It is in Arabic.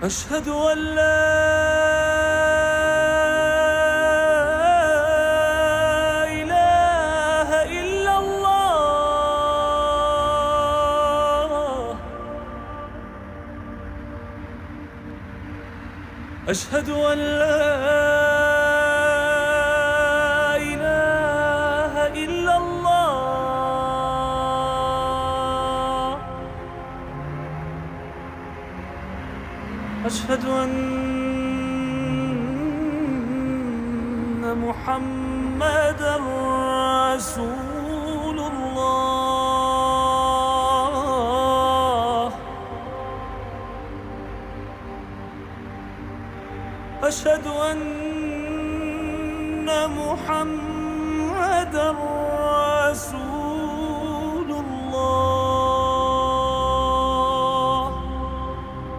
أشهد أن لا إله إلا الله. أشهد أن لا إله إلا الله. أشهد أن محمدًا رسول الله. أشهد أن محمدًا